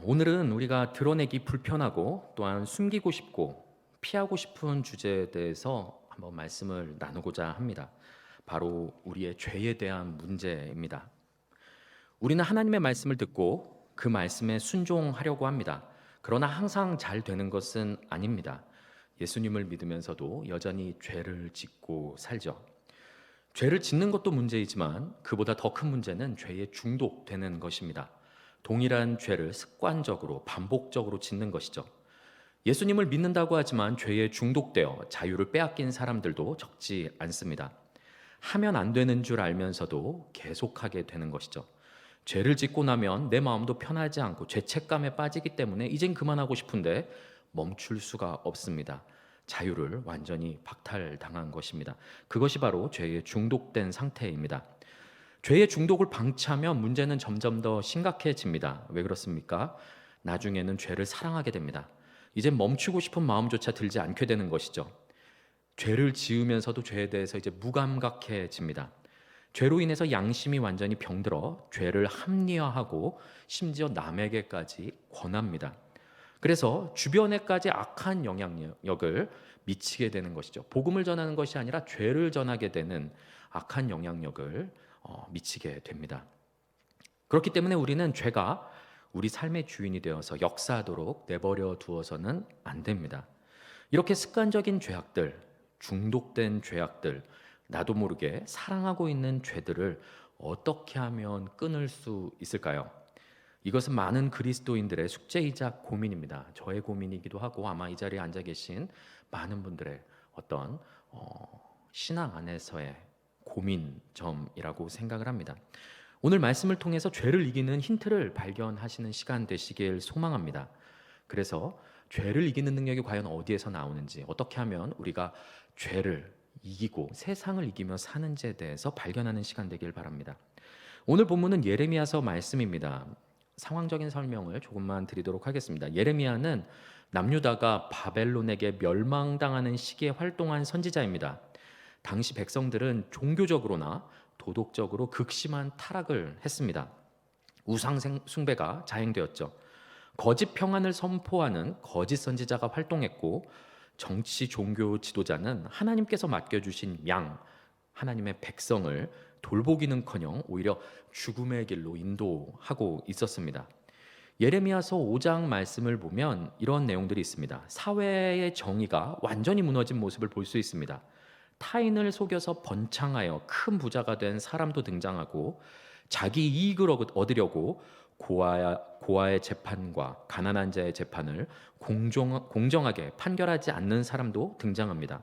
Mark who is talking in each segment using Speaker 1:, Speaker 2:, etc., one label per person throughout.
Speaker 1: 오늘은 우리가 드러내기 불편하고 또한 숨기고 싶고 피하고 싶은 주제에 대해서 한번 말씀을 나누고자 합니다. 바로 우리의 죄에 대한 문제입니다. 우리는 하나님의 말씀을 듣고 그 말씀에 순종하려고 합니다. 그러나 항상 잘 되는 것은 아닙니다. 예수님을 믿으면서도 여전히 죄를 짓고 살죠. 죄를 짓는 것도 문제이지만 그보다 더 큰 문제는 죄에 중독되는 것입니다. 동일한 죄를 습관적으로 반복적으로 짓는 것이죠. 예수님을 믿는다고 하지만 죄에 중독되어 자유를 빼앗긴 사람들도 적지 않습니다. 하면 안 되는 줄 알면서도 계속하게 되는 것이죠. 죄를 짓고 나면 내 마음도 편하지 않고 죄책감에 빠지기 때문에 이젠 그만하고 싶은데 멈출 수가 없습니다. 자유를 완전히 박탈당한 것입니다. 그것이 바로 죄에 중독된 상태입니다. 죄의 중독을 방치하면 문제는 점점 더 심각해집니다. 왜 그렇습니까? 나중에는 죄를 사랑하게 됩니다. 이제 멈추고 싶은 마음조차 들지 않게 되는 것이죠. 죄를 지으면서도 죄에 대해서 이제 무감각해집니다. 죄로 인해서 양심이 완전히 병들어 죄를 합리화하고 심지어 남에게까지 권합니다. 그래서 주변에까지 악한 영향력을 미치게 되는 것이죠. 복음을 전하는 것이 아니라 죄를 전하게 되는 악한 영향력을 미치게 됩니다. 그렇기 때문에 우리는 죄가 우리 삶의 주인이 되어서 역사하도록 내버려 두어서는 안 됩니다. 이렇게 습관적인 죄악들, 중독된 죄악들, 나도 모르게 사랑하고 있는 죄들을 어떻게 하면 끊을 수 있을까요? 이것은 많은 그리스도인들의 숙제이자 고민입니다. 저의 고민이기도 하고 아마 이 자리에 앉아 계신 많은 분들의 어떤 신앙 안에서의 고민점이라고 생각을 합니다. 오늘 말씀을 통해서 죄를 이기는 힌트를 발견하시는 시간 되시길 소망합니다. 그래서 죄를 이기는 능력이 과연 어디에서 나오는지, 어떻게 하면 우리가 죄를 이기고 세상을 이기며 사는지에 대해서 발견하는 시간 되길 바랍니다. 오늘 본문은 예레미야서 말씀입니다. 상황적인 설명을 조금만 드리도록 하겠습니다. 예레미야는 남유다가 바벨론에게 멸망당하는 시기에 활동한 선지자입니다. 당시 백성들은 종교적으로나 도덕적으로 극심한 타락을 했습니다. 우상 숭배가 자행되었죠. 거짓 평안을 선포하는 거짓 선지자가 활동했고, 정치 종교 지도자는 하나님께서 맡겨주신 양, 하나님의 백성을 돌보기는커녕 오히려 죽음의 길로 인도하고 있었습니다. 예레미야서 5장 말씀을 보면 이런 내용들이 있습니다. 사회의 정의가 완전히 무너진 모습을 볼 수 있습니다. 타인을 속여서 번창하여 큰 부자가 된 사람도 등장하고, 자기 이익을 얻으려고 고아의 재판과 가난한 자의 재판을 공정하게 판결하지 않는 사람도 등장합니다.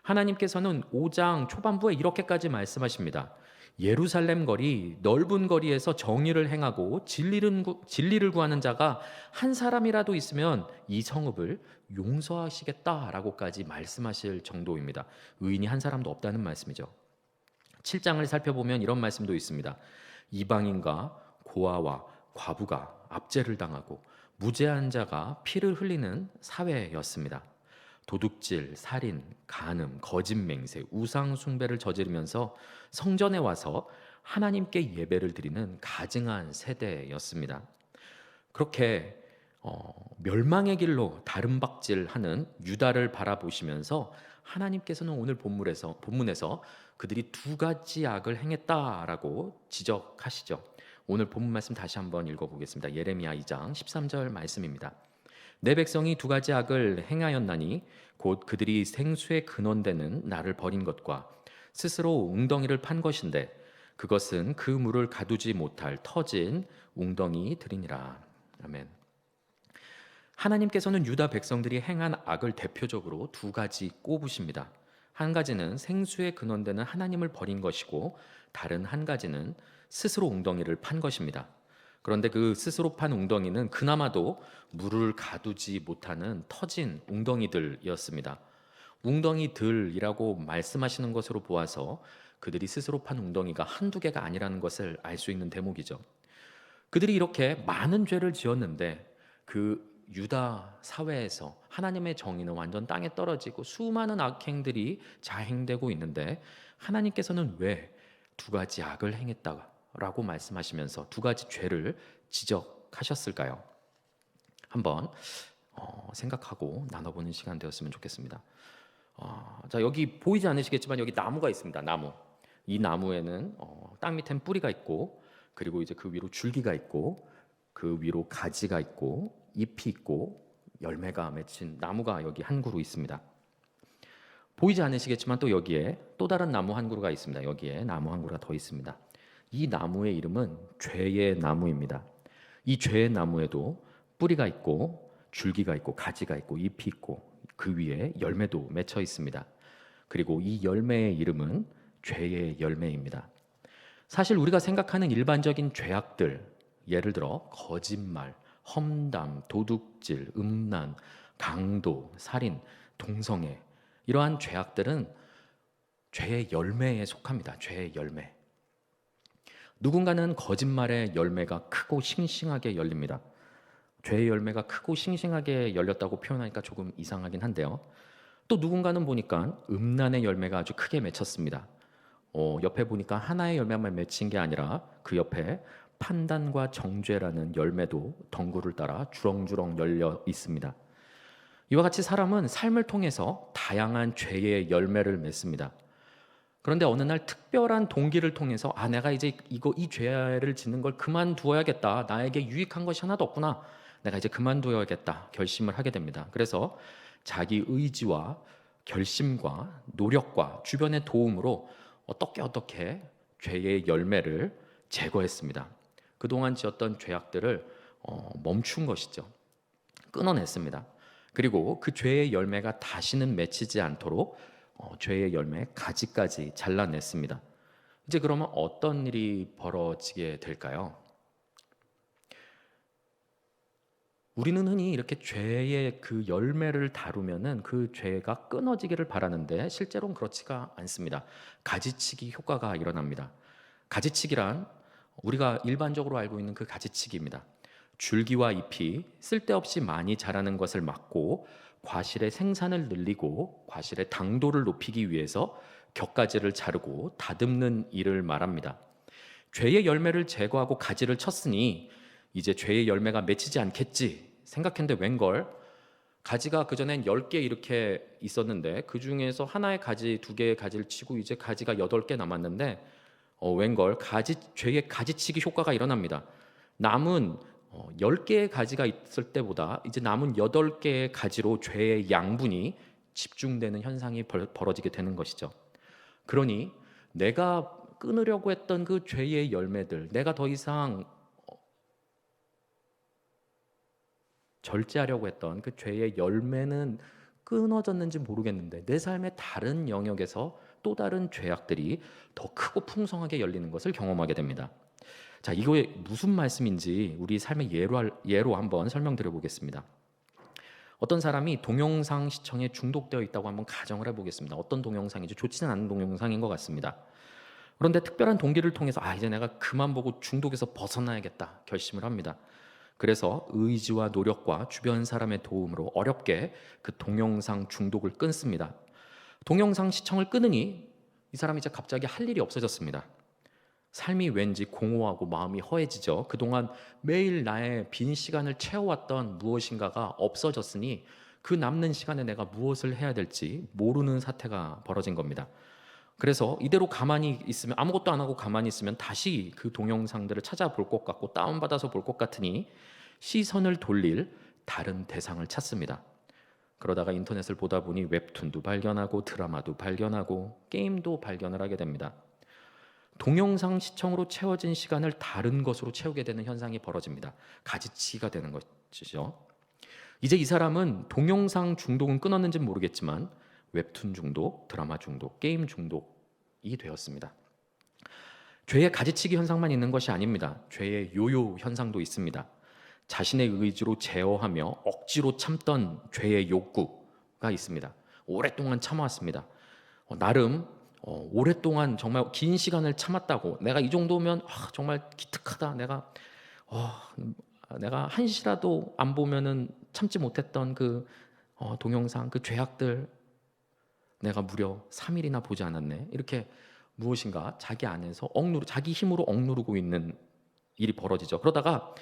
Speaker 1: 하나님께서는 5장 초반부에 이렇게까지 말씀하십니다. 예루살렘 거리, 넓은 거리에서 정의를 행하고 진리를 구하는 자가 한 사람이라도 있으면 이 성읍을 용서하시겠다라고까지 말씀하실 정도입니다. 의인이 한 사람도 없다는 말씀이죠. 7장을 살펴보면 이런 말씀도 있습니다. 이방인과 고아와 과부가 압제를 당하고 무죄한 자가 피를 흘리는 사회였습니다. 도둑질, 살인, 간음, 거짓 맹세, 우상 숭배를 저지르면서 성전에 와서 하나님께 예배를 드리는 가증한 세대였습니다. 그렇게 멸망의 길로 다름박질하는 유다를 바라보시면서 하나님께서는 오늘 본문에서 그들이 두 가지 악을 행했다라고 지적하시죠. 오늘 본문 말씀 다시 한번 읽어보겠습니다. 예레미야 2장 13절 말씀입니다. 내 백성이 두 가지 악을 행하였나니 곧 그들이 생수의 근원되는 나를 버린 것과 스스로 웅덩이를 판 것인데 그것은 그 물을 가두지 못할 터진 웅덩이들이니라. 아멘. 하나님께서는 유다 백성들이 행한 악을 대표적으로 두 가지 꼽으십니다. 한 가지는 생수의 근원되는 하나님을 버린 것이고, 다른 한 가지는 스스로 웅덩이를 판 것입니다. 그런데 그 스스로 판 웅덩이는 그나마도 물을 가두지 못하는 터진 웅덩이들이었습니다. 웅덩이들이라고 말씀하시는 것으로 보아서 그들이 스스로 판 웅덩이가 한두 개가 아니라는 것을 알 수 있는 대목이죠. 그들이 이렇게 많은 죄를 지었는데 그 유다 사회에서 하나님의 정의는 완전 땅에 떨어지고 수많은 악행들이 자행되고 있는데 하나님께서는 왜 두 가지 악을 행했다라고 말씀하시면서 두 가지 죄를 지적하셨을까요? 한번 생각하고 나눠보는 시간 되었으면 좋겠습니다. 자, 여기 보이지 않으시겠지만 여기 나무가 있습니다. 나무. 이 나무에는 땅 밑엔 뿌리가 있고, 그리고 이제 그 위로 줄기가 있고, 그 위로 가지가 있고, 잎이 있고, 열매가 맺힌 나무가 여기 한 그루 있습니다. 보이지 않으시겠지만 또 여기에 또 다른 나무 한 그루가 있습니다. 여기에 나무 한 그루가 더 있습니다. 이 나무의 이름은 죄의 나무입니다. 이 죄의 나무에도 뿌리가 있고, 줄기가 있고, 가지가 있고, 잎이 있고, 그 위에 열매도 맺혀 있습니다. 그리고 이 열매의 이름은 죄의 열매입니다. 사실 우리가 생각하는 일반적인 죄악들, 예를 들어 거짓말, 험담, 도둑질, 음란, 강도, 살인, 동성애, 이러한 죄악들은 죄의 열매에 속합니다. 죄의 열매. 누군가는 거짓말의 열매가 크고 싱싱하게 열립니다. 죄의 열매가 크고 싱싱하게 열렸다고 표현하니까 조금 이상하긴 한데요. 또 누군가는 보니까 음란의 열매가 아주 크게 맺혔습니다. 옆에 보니까 하나의 열매만 맺힌 게 아니라 그 옆에 판단과 정죄라는 열매도 덩굴을 따라 주렁주렁 열려 있습니다. 이와 같이 사람은 삶을 통해서 다양한 죄의 열매를 맺습니다. 그런데 어느 날 특별한 동기를 통해서 내가 이제 이 죄를 짓는 걸 그만두어야겠다. 나에게 유익한 것이 하나도 없구나. 내가 이제 그만두어야겠다. 결심을 하게 됩니다. 그래서 자기 의지와 결심과 노력과 주변의 도움으로 어떻게 죄의 열매를 제거했습니다. 그동안 지었던 죄악들을 멈춘 것이죠. 끊어냈습니다. 그리고 그 죄의 열매가 다시는 맺히지 않도록 죄의 열매 가지까지 잘라냈습니다. 이제 그러면 어떤 일이 벌어지게 될까요? 우리는 흔히 이렇게 죄의 그 열매를 다루면은 그 죄가 끊어지기를 바라는데 실제로는 그렇지가 않습니다. 가지치기 효과가 일어납니다. 가지치기란 우리가 일반적으로 알고 있는 그 가지치기입니다. 줄기와 잎이 쓸데없이 많이 자라는 것을 막고 과실의 생산을 늘리고 과실의 당도를 높이기 위해서 격가지를 자르고 다듬는 일을 말합니다. 죄의 열매를 제거하고 가지를 쳤으니 이제 죄의 열매가 맺히지 않겠지 생각했는데 웬걸, 가지가 그전엔 10개 이렇게 있었는데 그 중에서 하나의 가지, 2개의 가지를 치고 이제 가지가 8개 남았는데 웬걸, 죄의 가지치기 효과가 일어납니다. 남은 10개의 가지가 있을 때보다 이제 남은 8개의 가지로 죄의 양분이 집중되는 현상이 벌어지게 되는 것이죠. 그러니 내가 끊으려고 했던 그 죄의 열매들, 내가 더 이상 절제하려고 했던 그 죄의 열매는 끊어졌는지 모르겠는데 내 삶의 다른 영역에서 또 다른 죄악들이 더 크고 풍성하게 열리는 것을 경험하게 됩니다. 자, 이거에 무슨 말씀인지 우리 삶의 예로 한번 설명드려 보겠습니다. 어떤 사람이 동영상 시청에 중독되어 있다고 한번 가정을 해보겠습니다. 어떤 동영상인지 좋지는 않은 동영상인 것 같습니다. 그런데 특별한 동기를 통해서 이제 내가 그만 보고 중독에서 벗어나야겠다 결심을 합니다. 그래서 의지와 노력과 주변 사람의 도움으로 어렵게 그 동영상 중독을 끊습니다. 동영상 시청을 끊으니 이 사람이 이제 갑자기 할 일이 없어졌습니다. 삶이 왠지 공허하고 마음이 허해지죠. 그동안 매일 나의 빈 시간을 채워왔던 무엇인가가 없어졌으니 그 남는 시간에 내가 무엇을 해야 될지 모르는 사태가 벌어진 겁니다. 그래서 이대로 가만히 있으면, 아무것도 안 하고 가만히 있으면 다시 그 동영상들을 찾아볼 것 같고 다운받아서 볼 것 같으니 시선을 돌릴 다른 대상을 찾습니다. 그러다가 인터넷을 보다 보니 웹툰도 발견하고 드라마도 발견하고 게임도 발견을 하게 됩니다. 동영상 시청으로 채워진 시간을 다른 것으로 채우게 되는 현상이 벌어집니다. 가지치기가 되는 것이죠. 이제 이 사람은 동영상 중독은 끊었는지는 모르겠지만 웹툰 중독, 드라마 중독, 게임 중독이 되었습니다. 죄의 가지치기 현상만 있는 것이 아닙니다. 죄의 요요 현상도 있습니다. 자신의 의지로 제어하며 억지로 참던 죄의 욕구가 있습니다. 오랫동안 참아왔습니다. 나름 오랫동안 정말 긴 시간을 참았다고, 내가 이 정도면 정말 기특하다, 내가 한시라도 안 보면은 참지 못했던 그 동영상, 그 죄악들 내가 무려 3일이나 보지 않았네, 이렇게 무엇인가 자기 안에서 자기 힘으로 억누르고 있는 일이 벌어지죠. 그러다가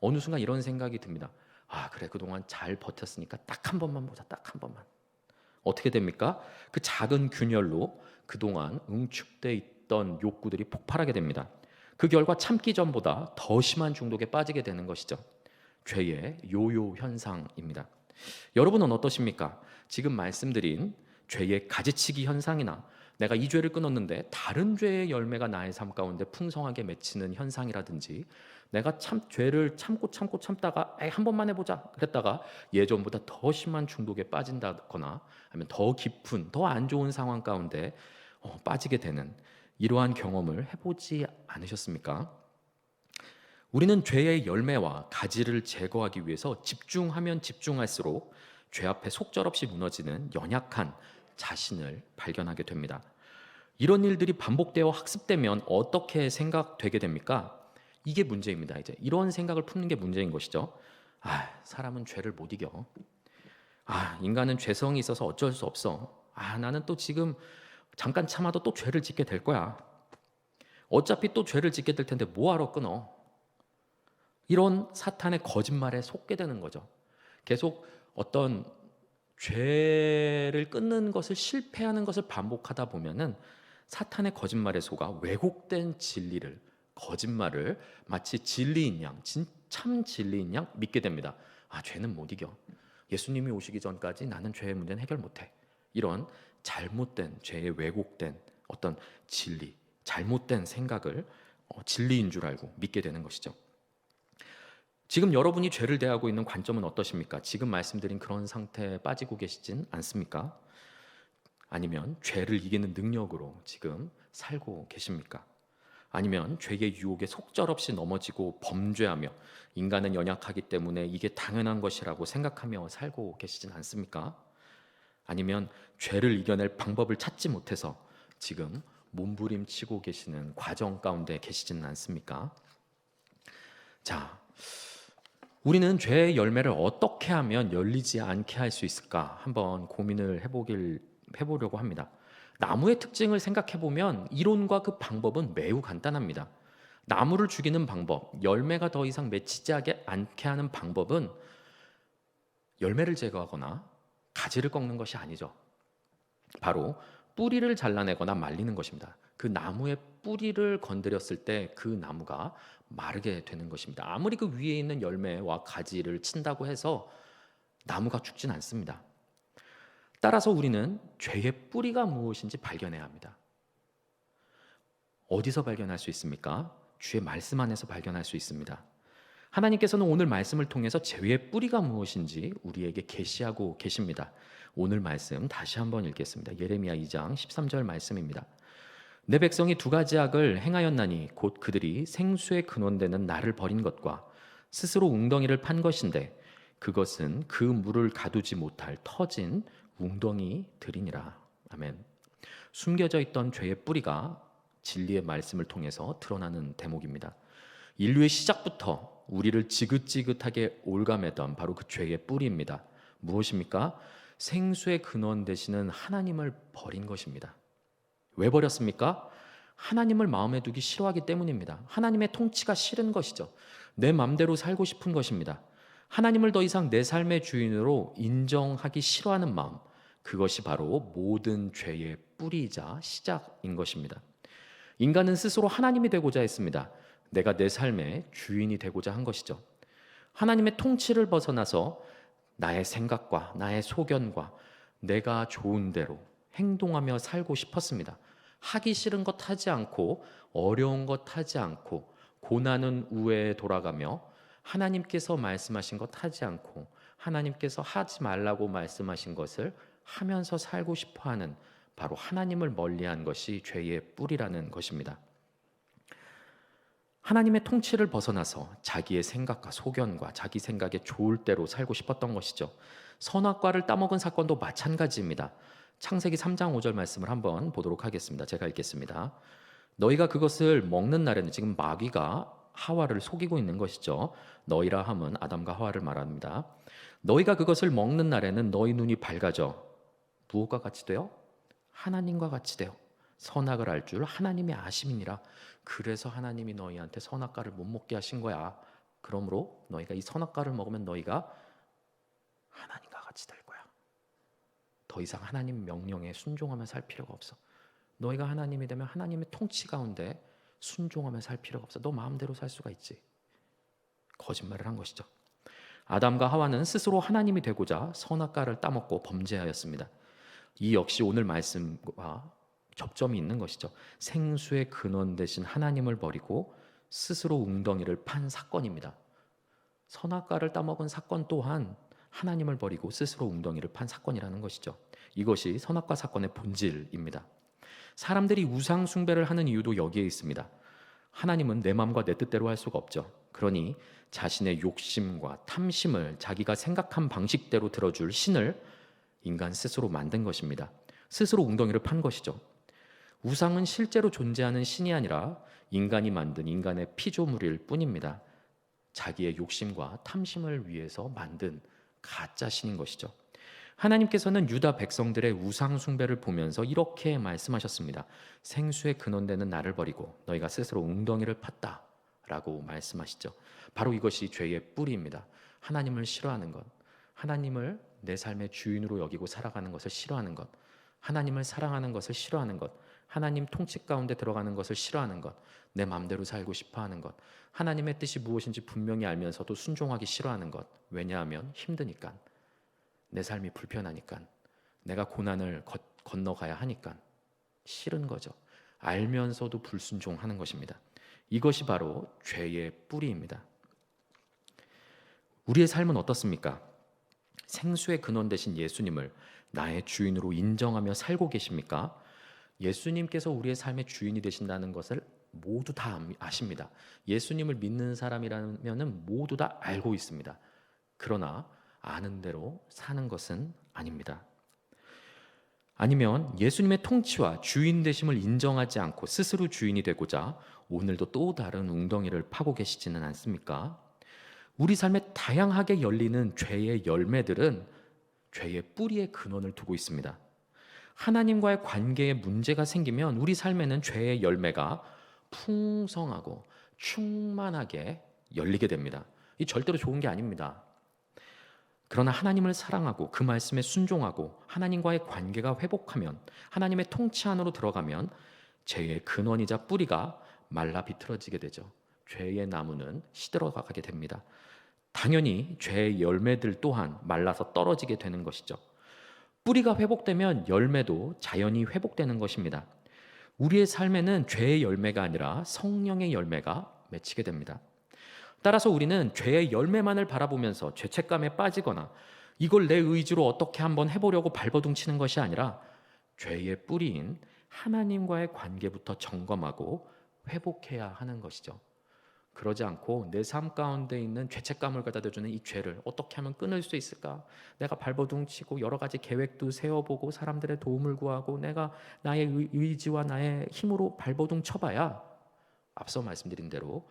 Speaker 1: 어느 순간 이런 생각이 듭니다. 아, 그래, 그동안 잘 버텼으니까 딱 한 번만 보자, 딱 한 번만. 어떻게 됩니까? 그 작은 균열로 그동안 응축돼 있던 욕구들이 폭발하게 됩니다. 그 결과 참기 전보다 더 심한 중독에 빠지게 되는 것이죠. 죄의 요요 현상입니다. 여러분은 어떠십니까? 지금 말씀드린 죄의 가지치기 현상이나 내가 이 죄를 끊었는데 다른 죄의 열매가 나의 삶 가운데 풍성하게 맺히는 현상이라든지, 내가 죄를 참고 참다가 한 번만 해보자 그랬다가 예전보다 더 심한 중독에 빠진다거나 아니면 더 깊은 더 안 좋은 상황 가운데 빠지게 되는 이러한 경험을 해보지 않으셨습니까? 우리는 죄의 열매와 가지를 제거하기 위해서 집중하면 집중할수록 죄 앞에 속절없이 무너지는 연약한 자신을 발견하게 됩니다. 이런 일들이 반복되어 학습되면 어떻게 생각되게 됩니까? 이게 문제입니다. 이제 이런 생각을 품는 게 문제인 것이죠. 아, 사람은 죄를 못 이겨. 아, 인간은 죄성이 있어서 어쩔 수 없어. 아, 나는 또 지금 잠깐 참아도 또 죄를 짓게 될 거야. 어차피 또 죄를 짓게 될 텐데 뭐하러 끊어? 이런 사탄의 거짓말에 속게 되는 거죠. 계속 어떤 죄를 끊는 것을 실패하는 것을 반복하다 보면은 사탄의 거짓말에 속아 왜곡된 진리를, 거짓말을 마치 진리인 양, 참 진리인 양 믿게 됩니다. 아, 죄는 못 이겨. 예수님이 오시기 전까지 나는 죄의 문제는 해결 못해. 이런 잘못된, 죄의 왜곡된 어떤 진리, 잘못된 생각을 진리인 줄 알고 믿게 되는 것이죠. 지금 여러분이 죄를 대하고 있는 관점은 어떠십니까? 지금 말씀드린 그런 상태에 빠지고 계시진 않습니까? 아니면 죄를 이기는 능력으로 지금 살고 계십니까? 아니면 죄의 유혹에 속절없이 넘어지고 범죄하며 인간은 연약하기 때문에 이게 당연한 것이라고 생각하며 살고 계시진 않습니까? 아니면 죄를 이겨낼 방법을 찾지 못해서 지금 몸부림치고 계시는 과정 가운데 계시지는 않습니까? 자, 우리는 죄의 열매를 어떻게 하면 열리지 않게 할 수 있을까 한번 고민을 해보려고 합니다. 나무의 특징을 생각해 보면 이론과 그 방법은 매우 간단합니다. 나무를 죽이는 방법, 열매가 더 이상 맺히지 않게 하는 방법은 열매를 제거하거나 가지를 꺾는 것이 아니죠. 바로 뿌리를 잘라내거나 말리는 것입니다. 그 나무의 뿌리를 건드렸을 때 그 나무가 마르게 되는 것입니다. 아무리 그 위에 있는 열매와 가지를 친다고 해서 나무가 죽진 않습니다. 따라서 우리는 죄의 뿌리가 무엇인지 발견해야 합니다. 어디서 발견할 수 있습니까? 주의 말씀 안에서 발견할 수 있습니다. 하나님께서는 오늘 말씀을 통해서 죄의 뿌리가 무엇인지 우리에게 계시하고 계십니다. 오늘 말씀 다시 한번 읽겠습니다. 예레미야 2장 13절 말씀입니다. 내 백성이 두 가지 악을 행하였나니 곧 그들이 생수의 근원되는 나를 버린 것과 스스로 웅덩이를 판 것인데 그것은 그 물을 가두지 못할 터진 웅덩이들이니라. 아멘. 숨겨져 있던 죄의 뿌리가 진리의 말씀을 통해서 드러나는 대목입니다. 인류의 시작부터 우리를 지긋지긋하게 올가매던 바로 그 죄의 뿌리입니다. 무엇입니까? 생수의 근원 되시는 하나님을 버린 것입니다. 왜 버렸습니까? 하나님을 마음에 두기 싫어하기 때문입니다. 하나님의 통치가 싫은 것이죠. 내 마음대로 살고 싶은 것입니다. 하나님을 더 이상 내 삶의 주인으로 인정하기 싫어하는 마음, 그것이 바로 모든 죄의 뿌리이자 시작인 것입니다. 인간은 스스로 하나님이 되고자 했습니다. 내가 내 삶의 주인이 되고자 한 것이죠. 하나님의 통치를 벗어나서 나의 생각과 나의 소견과 내가 좋은 대로 행동하며 살고 싶었습니다. 하기 싫은 것 하지 않고 어려운 것 하지 않고 고난은 우회에 돌아가며 하나님께서 말씀하신 것 하지 않고 하나님께서 하지 말라고 말씀하신 것을 하면서 살고 싶어하는 바로 하나님을 멀리한 것이 죄의 뿌리라는 것입니다. 하나님의 통치를 벗어나서 자기의 생각과 소견과 자기 생각에 좋을 대로 살고 싶었던 것이죠. 선악과를 따먹은 사건도 마찬가지입니다. 창세기 3장 5절 말씀을 한번 보도록 하겠습니다. 제가 읽겠습니다. 너희가 그것을 먹는 날에는, 지금 마귀가 하와를 속이고 있는 것이죠. 너희라 함은 아담과 하와를 말합니다. 너희가 그것을 먹는 날에는 너희 눈이 밝아져 무엇과 같이 되어? 하나님과 같이 되어 선악을 알 줄 하나님이 아심이니라. 그래서 하나님이 너희한테 선악과를 못 먹게 하신 거야. 그러므로 너희가 이 선악과를 먹으면 너희가 하나님과 같이 될 거야. 더 이상 하나님 명령에 순종하며 살 필요가 없어. 너희가 하나님이 되면 하나님의 통치 가운데 순종하며 살 필요가 없어. 너 마음대로 살 수가 있지. 거짓말을 한 것이죠. 아담과 하와는 스스로 하나님이 되고자 선악과를 따먹고 범죄하였습니다. 이 역시 오늘 말씀과 접점이 있는 것이죠. 생수의 근원 되신 하나님을 버리고 스스로 웅덩이를 판 사건입니다. 선악과를 따먹은 사건 또한 하나님을 버리고 스스로 웅덩이를 판 사건이라는 것이죠. 이것이 선악과 사건의 본질입니다. 사람들이 우상 숭배를 하는 이유도 여기에 있습니다. 하나님은 내 마음과 내 뜻대로 할 수가 없죠. 그러니 자신의 욕심과 탐심을 자기가 생각한 방식대로 들어줄 신을 인간 스스로 만든 것입니다. 스스로 웅덩이를 판 것이죠. 우상은 실제로 존재하는 신이 아니라 인간이 만든 인간의 피조물일 뿐입니다. 자기의 욕심과 탐심을 위해서 만든 가짜 신인 것이죠. 하나님께서는 유다 백성들의 우상 숭배를 보면서 이렇게 말씀하셨습니다. 생수의 근원되는 나를 버리고 너희가 스스로 웅덩이를 팠다 라고 말씀하시죠. 바로 이것이 죄의 뿌리입니다. 하나님을 싫어하는 것, 하나님을 내 삶의 주인으로 여기고 살아가는 것을 싫어하는 것, 하나님을 사랑하는 것을 싫어하는 것, 하나님 통치 가운데 들어가는 것을 싫어하는 것, 내 마음대로 살고 싶어하는 것, 하나님의 뜻이 무엇인지 분명히 알면서도 순종하기 싫어하는 것. 왜냐하면 힘드니까, 내 삶이 불편하니까, 내가 고난을 건너가야 하니까 싫은 거죠. 알면서도 불순종하는 것입니다. 이것이 바로 죄의 뿌리입니다. 우리의 삶은 어떻습니까? 생수의 근원 되신 예수님을 나의 주인으로 인정하며 살고 계십니까? 예수님께서 우리의 삶의 주인이 되신다는 것을 모두 다 아십니다. 예수님을 믿는 사람이라면 모두 다 알고 있습니다. 그러나 아는 대로 사는 것은 아닙니다. 아니면 예수님의 통치와 주인 되심을 인정하지 않고 스스로 주인이 되고자 오늘도 또 다른 웅덩이를 파고 계시지는 않습니까? 우리 삶에 다양하게 열리는 죄의 열매들은 죄의 뿌리의 근원을 두고 있습니다. 하나님과의 관계에 문제가 생기면 우리 삶에는 죄의 열매가 풍성하고 충만하게 열리게 됩니다. 이 절대로 좋은 게 아닙니다. 그러나 하나님을 사랑하고 그 말씀에 순종하고 하나님과의 관계가 회복하면, 하나님의 통치 안으로 들어가면 죄의 근원이자 뿌리가 말라 비틀어지게 되죠. 죄의 나무는 시들어가게 됩니다. 당연히 죄의 열매들 또한 말라서 떨어지게 되는 것이죠. 뿌리가 회복되면 열매도 자연히 회복되는 것입니다. 우리의 삶에는 죄의 열매가 아니라 성령의 열매가 맺히게 됩니다. 따라서 우리는 죄의 열매만을 바라보면서 죄책감에 빠지거나 이걸 내 의지로 어떻게 한번 해보려고 발버둥치는 것이 아니라 죄의 뿌리인 하나님과의 관계부터 점검하고 회복해야 하는 것이죠. 그러지 않고 내 삶 가운데 있는 죄책감을 갖다 주는 이 죄를 어떻게 하면 끊을 수 있을까? 내가 발버둥치고 여러 가지 계획도 세워보고 사람들의 도움을 구하고 내가 나의 의지와 나의 힘으로 발버둥 쳐봐야 앞서 말씀드린 대로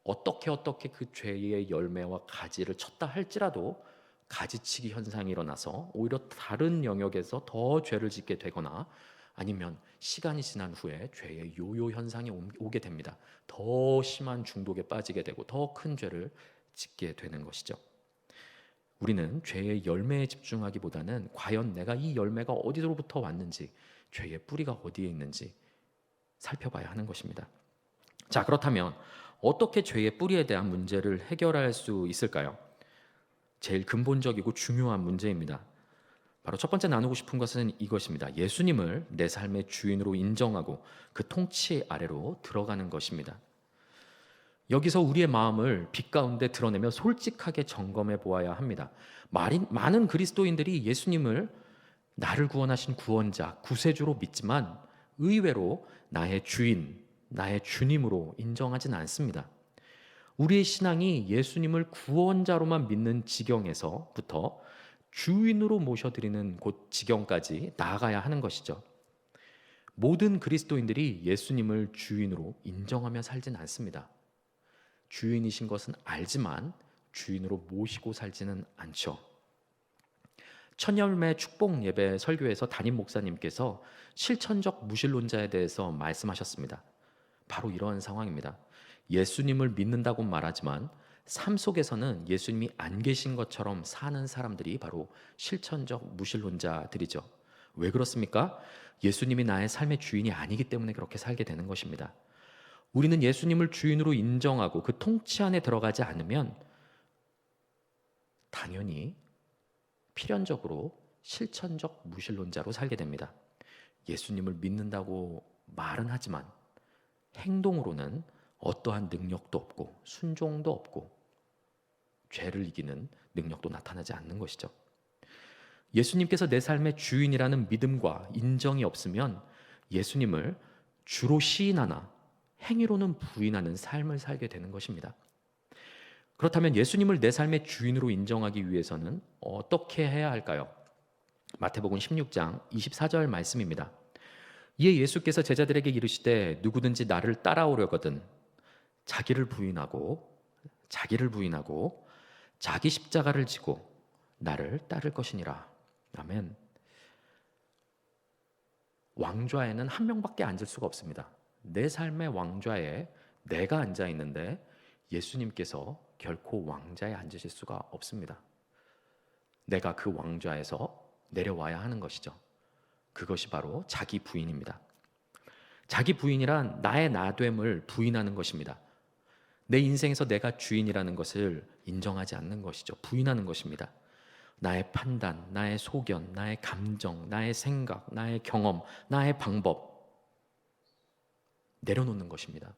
Speaker 1: 어떻게 그 죄의 열매와 가지를 쳤다 할지라도 가지치기 현상이 일어나서 오히려 다른 영역에서 더 죄를 짓게 되거나 아니면 시간이 지난 후에 죄의 요요 현상이 오게 됩니다. 더 심한 중독에 빠지게 되고 더 큰 죄를 짓게 되는 것이죠. 우리는 죄의 열매에 집중하기보다는 과연 내가 이 열매가 어디로부터 왔는지, 죄의 뿌리가 어디에 있는지 살펴봐야 하는 것입니다. 자, 그렇다면 어떻게 죄의 뿌리에 대한 문제를 해결할 수 있을까요? 제일 근본적이고 중요한 문제입니다. 바로 첫 번째 나누고 싶은 것은 이것입니다. 예수님을 내 삶의 주인으로 인정하고 그 통치 아래로 들어가는 것입니다. 여기서 우리의 마음을 빛 가운데 드러내며 솔직하게 점검해 보아야 합니다. 많은 그리스도인들이 예수님을 나를 구원하신 구원자, 구세주로 믿지만 의외로 나의 주인, 나의 주님으로 인정하진 않습니다. 우리의 신앙이 예수님을 구원자로만 믿는 지경에서부터 주인으로 모셔드리는 곳 지경까지 나아가야 하는 것이죠. 모든 그리스도인들이 예수님을 주인으로 인정하며 살진 않습니다. 주인이신 것은 알지만 주인으로 모시고 살지는 않죠. 천열매 축복 예배 설교에서 담임 목사님께서 실천적 무신론자에 대해서 말씀하셨습니다. 바로 이러한 상황입니다. 예수님을 믿는다고 말하지만 삶 속에서는 예수님이 안 계신 것처럼 사는 사람들이 바로 실천적 무신론자들이죠. 왜 그렇습니까? 예수님이 나의 삶의 주인이 아니기 때문에 그렇게 살게 되는 것입니다. 우리는 예수님을 주인으로 인정하고 그 통치 안에 들어가지 않으면 당연히 필연적으로 실천적 무신론자로 살게 됩니다. 예수님을 믿는다고 말은 하지만 행동으로는 어떠한 능력도 없고 순종도 없고 죄를 이기는 능력도 나타나지 않는 것이죠. 예수님께서 내 삶의 주인이라는 믿음과 인정이 없으면 예수님을 주로 시인하나 행위로는 부인하는 삶을 살게 되는 것입니다. 그렇다면 예수님을 내 삶의 주인으로 인정하기 위해서는 어떻게 해야 할까요? 마태복음 16장 24절 말씀입니다. 이에 예수께서 제자들에게 이르시되 누구든지 나를 따라오려거든 자기를 부인하고 자기 십자가를 지고 나를 따를 것이니라. 아멘. 왕좌에는 한 명밖에 앉을 수가 없습니다. 내 삶의 왕좌에 내가 앉아 있는데 예수님께서 결코 왕좌에 앉으실 수가 없습니다. 내가 그 왕좌에서 내려와야 하는 것이죠. 그것이 바로 자기 부인입니다. 자기 부인이란 나의 나됨을 부인하는 것입니다. 내 인생에서 내가 주인이라는 것을 인정하지 않는 것이죠. 부인하는 것입니다. 나의 판단, 나의 소견, 나의 감정, 나의 생각, 나의 경험, 나의 방법 내려놓는 것입니다.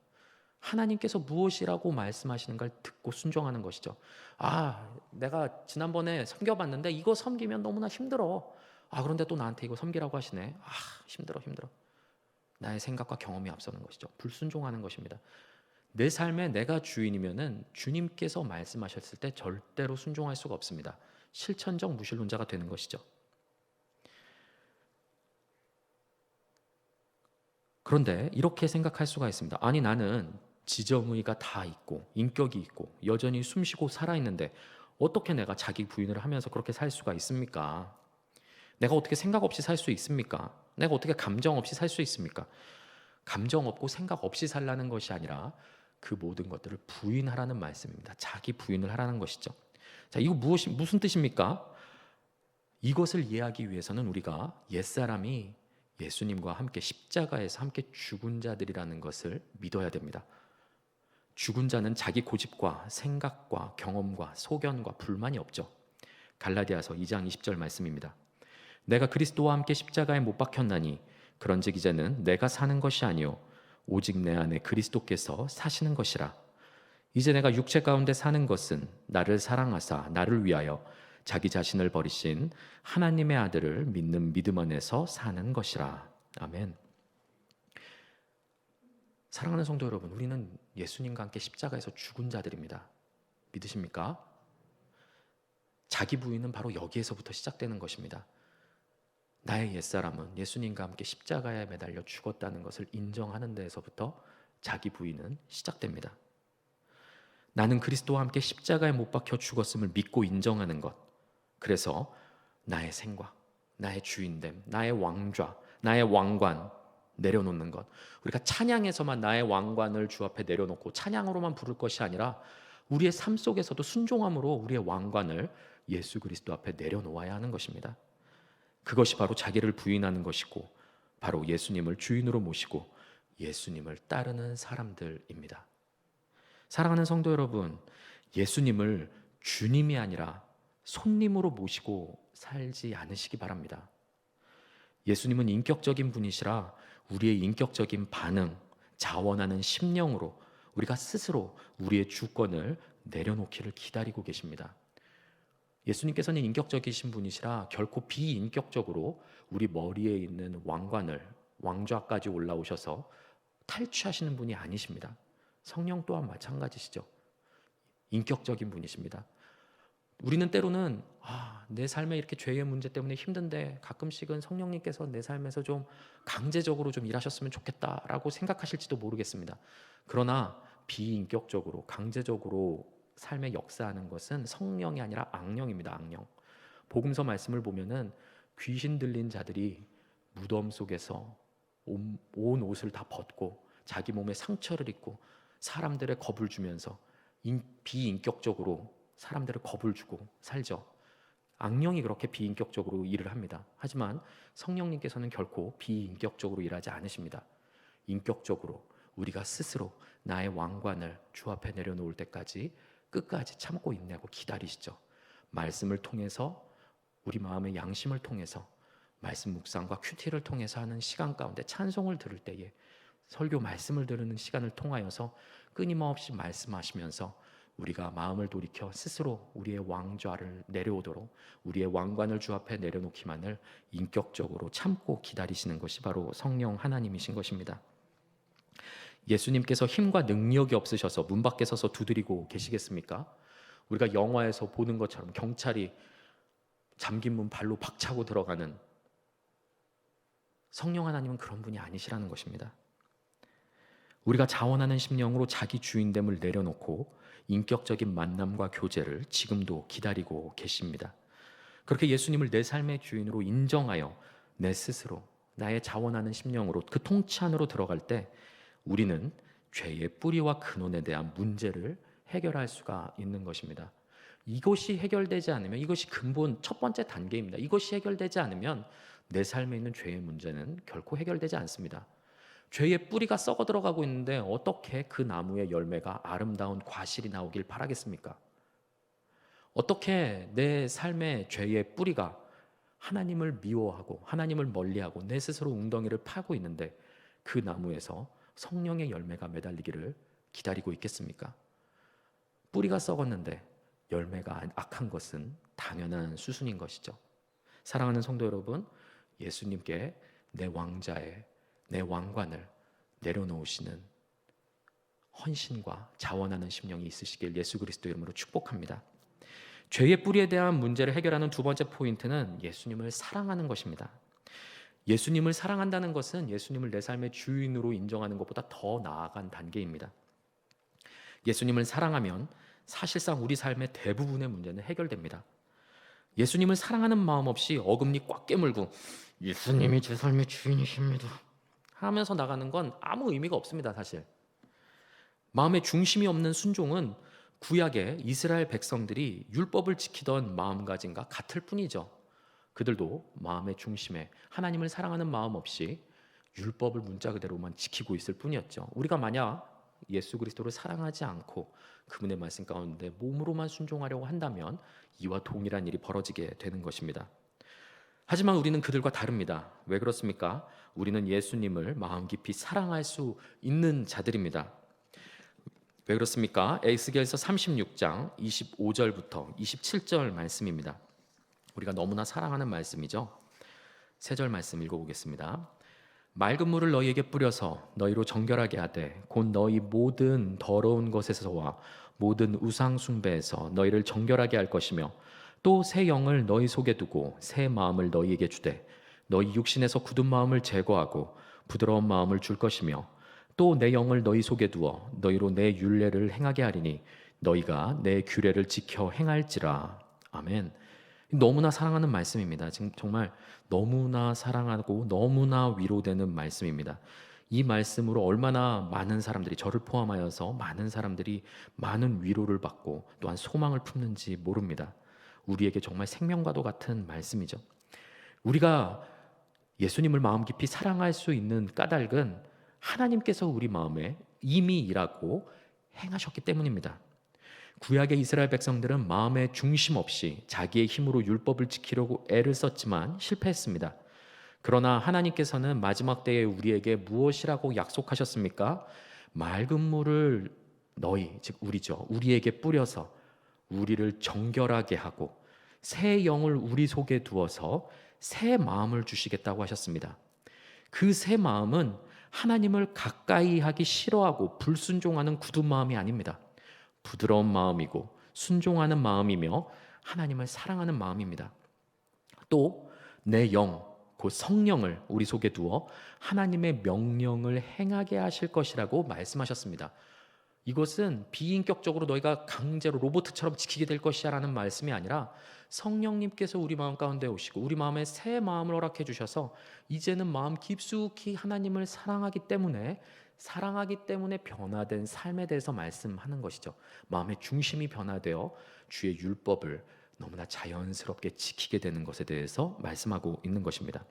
Speaker 1: 하나님께서 무엇이라고 말씀하시는 걸 듣고 순종하는 것이죠. 내가 지난번에 섬겨봤는데 이거 섬기면 너무나 힘들어. 그런데 또 나한테 이거 섬기라고 하시네. 힘들어. 나의 생각과 경험이 앞서는 것이죠. 불순종하는 것입니다. 내 삶에 내가 주인이면은 주님께서 말씀하셨을 때 절대로 순종할 수가 없습니다. 실천적 무신론자가 되는 것이죠. 그런데 이렇게 생각할 수가 있습니다. 아니 나는 지정의가 다 있고 인격이 있고 여전히 숨쉬고 살아있는데 어떻게 내가 자기 부인을 하면서 그렇게 살 수가 있습니까? 내가 어떻게 생각 없이 살 수 있습니까? 내가 어떻게 감정 없이 살 수 있습니까? 감정 없고 생각 없이 살라는 것이 아니라 그 모든 것들을 부인하라는 말씀입니다. 자기 부인을 하라는 것이죠. 자, 이거 무슨 뜻입니까? 이것을 이해하기 위해서는 우리가 옛사람이 예수님과 함께 십자가에서 함께 죽은 자들이라는 것을 믿어야 됩니다. 죽은 자는 자기 고집과 생각과 경험과 소견과 불만이 없죠. 갈라디아서 2장 20절 말씀입니다. 내가 그리스도와 함께 십자가에 못 박혔나니 그런즉 이제는 내가 사는 것이 아니요 오직 내 안에 그리스도께서 사시는 것이라. 이제 내가 육체 가운데 사는 것은 나를 사랑하사 나를 위하여 자기 자신을 버리신 하나님의 아들을 믿는 믿음 안에서 사는 것이라. 아멘. 사랑하는 성도 여러분, 우리는 예수님과 함께 십자가에서 죽은 자들입니다. 믿으십니까? 자기 부인은 바로 여기에서부터 시작되는 것입니다. 나의 옛사람은 예수님과 함께 십자가에 매달려 죽었다는 것을 인정하는 데에서부터 자기 부인은 시작됩니다. 나는 그리스도와 함께 십자가에 못 박혀 죽었음을 믿고 인정하는 것. 그래서 나의 생각, 나의 주인됨, 나의 왕좌, 나의 왕관 내려놓는 것. 우리가 찬양에서만 나의 왕관을 주 앞에 내려놓고 찬양으로만 부를 것이 아니라 우리의 삶 속에서도 순종함으로 우리의 왕관을 예수 그리스도 앞에 내려놓아야 하는 것입니다. 그것이 바로 자기를 부인하는 것이고 바로 예수님을 주인으로 모시고 예수님을 따르는 사람들입니다. 사랑하는 성도 여러분, 예수님을 주님이 아니라 손님으로 모시고 살지 않으시기 바랍니다. 예수님은 인격적인 분이시라 우리의 인격적인 반응, 자원하는 심령으로 우리가 스스로 우리의 주권을 내려놓기를 기다리고 계십니다. 예수님께서는 인격적이신 분이시라 결코 비인격적으로 우리 머리에 있는 왕관을 왕좌까지 올라오셔서 탈취하시는 분이 아니십니다. 성령 또한 마찬가지시죠. 인격적인 분이십니다. 우리는 때로는 내 삶에 이렇게 죄의 문제 때문에 힘든데 가끔씩은 성령님께서 내 삶에서 좀 강제적으로 좀 일하셨으면 좋겠다라고 생각하실지도 모르겠습니다. 그러나 비인격적으로 강제적으로 삶에 역사하는 것은 성령이 아니라 악령입니다. 악령. 복음서 말씀을 보면은 귀신 들린 자들이 무덤 속에서 온 옷을 다 벗고 자기 몸에 상처를 입고 사람들의 겁을 주면서 비인격적으로 사람들을 겁을 주고 살죠. 악령이 그렇게 비인격적으로 일을 합니다. 하지만 성령님께서는 결코 비인격적으로 일하지 않으십니다. 인격적으로 우리가 스스로 나의 왕관을 주 앞에 내려놓을 때까지 끝까지 참고 인내하고 기다리시죠. 말씀을 통해서, 우리 마음의 양심을 통해서, 말씀 묵상과 큐티를 통해서 하는 시간 가운데, 찬송을 들을 때에, 설교 말씀을 들으는 시간을 통하여서 끊임없이 말씀하시면서 우리가 마음을 돌이켜 스스로 우리의 왕좌를 내려오도록, 우리의 왕관을 주 앞에 내려놓기만을 인격적으로 참고 기다리시는 것이 바로 성령 하나님이신 것입니다. 예수님께서 힘과 능력이 없으셔서 문 밖에 서서 두드리고 계시겠습니까? 우리가 영화에서 보는 것처럼 경찰이 잠긴 문 발로 박차고 들어가는, 성령 하나님은 그런 분이 아니시라는 것입니다. 우리가 자원하는 심령으로 자기 주인됨을 내려놓고 인격적인 만남과 교제를 지금도 기다리고 계십니다. 그렇게 예수님을 내 삶의 주인으로 인정하여 내 스스로 나의 자원하는 심령으로 그 통치 안으로 들어갈 때 우리는 죄의 뿌리와 근원에 대한 문제를 해결할 수가 있는 것입니다. 이것이 해결되지 않으면, 이것이 근본 첫 번째 단계입니다. 이것이 해결되지 않으면 내 삶에 있는 죄의 문제는 결코 해결되지 않습니다. 죄의 뿌리가 썩어 들어가고 있는데 어떻게 그 나무의 열매가 아름다운 과실이 나오길 바라겠습니까? 어떻게 내 삶의 죄의 뿌리가 하나님을 미워하고 하나님을 멀리하고 내 스스로 웅덩이를 파고 있는데 그 나무에서 성령의 열매가 매달리기를 기다리고 있겠습니까? 뿌리가 썩었는데 열매가 악한 것은 당연한 수순인 것이죠. 사랑하는 성도 여러분, 예수님께 내 왕자에 내 왕관을 내려놓으시는 헌신과 자원하는 심령이 있으시길 예수 그리스도 이름으로 축복합니다. 죄의 뿌리에 대한 문제를 해결하는 두 번째 포인트는 예수님을 사랑하는 것입니다. 예수님을 사랑한다는 것은 예수님을 내 삶의 주인으로 인정하는 것보다 더 나아간 단계입니다. 예수님을 사랑하면 사실상 우리 삶의 대부분의 문제는 해결됩니다. 예수님을 사랑하는 마음 없이 어금니 꽉 깨물고 예수님이 제 삶의 주인이십니다 하면서 나가는 건 아무 의미가 없습니다. 사실 마음의 중심이 없는 순종은 구약의 이스라엘 백성들이 율법을 지키던 마음가짐과 같을 뿐이죠. 그들도 마음의 중심에 하나님을 사랑하는 마음 없이 율법을 문자 그대로만 지키고 있을 뿐이었죠. 우리가 만약 예수 그리스도를 사랑하지 않고 그분의 말씀 가운데 몸으로만 순종하려고 한다면 이와 동일한 일이 벌어지게 되는 것입니다. 하지만 우리는 그들과 다릅니다. 왜 그렇습니까? 우리는 예수님을 마음 깊이 사랑할 수 있는 자들입니다. 왜 그렇습니까? 에스겔서 36장 25절부터 27절 말씀입니다. 우리가 너무나 사랑하는 말씀이죠. 세 절 말씀 읽어보겠습니다. 맑은 물을 너희에게 뿌려서 너희로 정결하게 하되 곧 너희 모든 더러운 것에서와 모든 우상 숭배에서 너희를 정결하게 할 것이며 또 새 영을 너희 속에 두고 새 마음을 너희에게 주되 너희 육신에서 굳은 마음을 제거하고 부드러운 마음을 줄 것이며 또 내 영을 너희 속에 두어 너희로 내 율례를 행하게 하리니 너희가 내 규례를 지켜 행할지라. 아멘. 너무나 사랑하는 말씀입니다. 지금 정말 너무나 사랑하고 너무나 위로되는 말씀입니다. 이 말씀으로 얼마나 많은 사람들이, 저를 포함하여서 많은 사람들이 많은 위로를 받고 또한 소망을 품는지 모릅니다. 우리에게 정말 생명과도 같은 말씀이죠. 우리가 예수님을 마음 깊이 사랑할 수 있는 까닭은 하나님께서 우리 마음에 이미 일하고 행하셨기 때문입니다. 구약의 이스라엘 백성들은 마음의 중심 없이 자기의 힘으로 율법을 지키려고 애를 썼지만 실패했습니다. 그러나 하나님께서는 마지막 때에 우리에게 무엇이라고 약속하셨습니까? 맑은 물을 너희, 즉 우리죠, 우리에게 뿌려서 우리를 정결하게 하고 새 영을 우리 속에 두어서 새 마음을 주시겠다고 하셨습니다. 그 새 마음은 하나님을 가까이 하기 싫어하고 불순종하는 굳은 마음이 아닙니다. 부드러운 마음이고 순종하는 마음이며 하나님을 사랑하는 마음입니다. 또 내 영, 곧 성령을 우리 속에 두어 하나님의 명령을 행하게 하실 것이라고 말씀하셨습니다. 이것은 비인격적으로 너희가 강제로 로봇처럼 지키게 될 것이야 라는 말씀이 아니라 성령님께서 우리 마음 가운데 오시고 우리 마음에 새 마음을 허락해 주셔서 이제는 마음 깊숙이 하나님을 사랑하기 때문에 사랑하기 때문에 변화된 삶에 대해서 말씀하는 것이죠. 마음의 중심이 변화되어 주의 율법을 너무나 자연스럽게 지키게 되는 것에 대해서 말씀하고 있는 것입니다.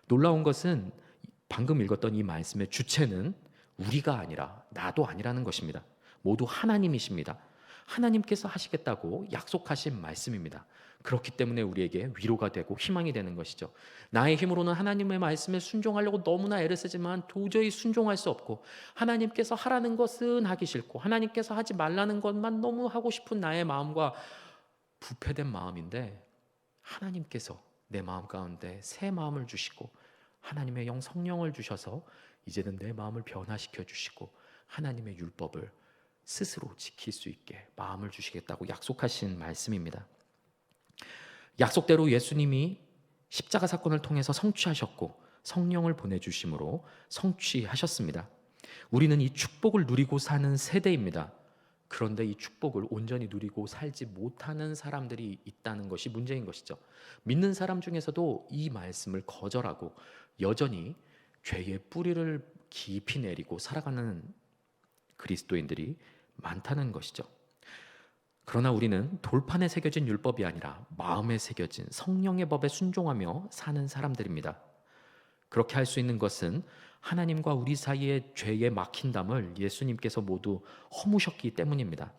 Speaker 1: 놀라운 것은 방금 읽었던 이 말씀의 주체는 우리가 아니라 나도 아니라는 것입니다. 모두 하나님이십니다. 하나님께서 하시겠다고 약속하신 말씀입니다. 그렇기 때문에 우리에게 위로가 되고 희망이 되는 것이죠. 나의 힘으로는 하나님의 말씀에 순종하려고 너무나 애를 쓰지만 도저히 순종할 수 없고, 하나님께서 하라는 것은 하기 싫고 하나님께서 하지 말라는 것만 너무 하고 싶은 나의 마음과 부패된 마음인데, 하나님께서 내 마음 가운데 새 마음을 주시고 하나님의 영 성령을 주셔서 이제는 내 마음을 변화시켜 주시고 하나님의 율법을 스스로 지킬 수 있게 마음을 주시겠다고 약속하신 말씀입니다. 약속대로 예수님이 십자가 사건을 통해서 성취하셨고 성령을 보내주심으로 성취하셨습니다. 우리는 이 축복을 누리고 사는 세대입니다. 그런데 이 축복을 온전히 누리고 살지 못하는 사람들이 있다는 것이 문제인 것이죠. 믿는 사람 중에서도 이 말씀을 거절하고 여전히 죄의 뿌리를 깊이 내리고 살아가는 그리스도인들이 많다는 것이죠. 그러나 우리는 돌판에 새겨진 율법이 아니라 마음에 새겨진 성령의 법에 순종하며 사는 사람들입니다. 그렇게 할 수 있는 것은 하나님과 우리 사이의 죄의 막힌 담을 예수님께서 모두 허무셨기 때문입니다.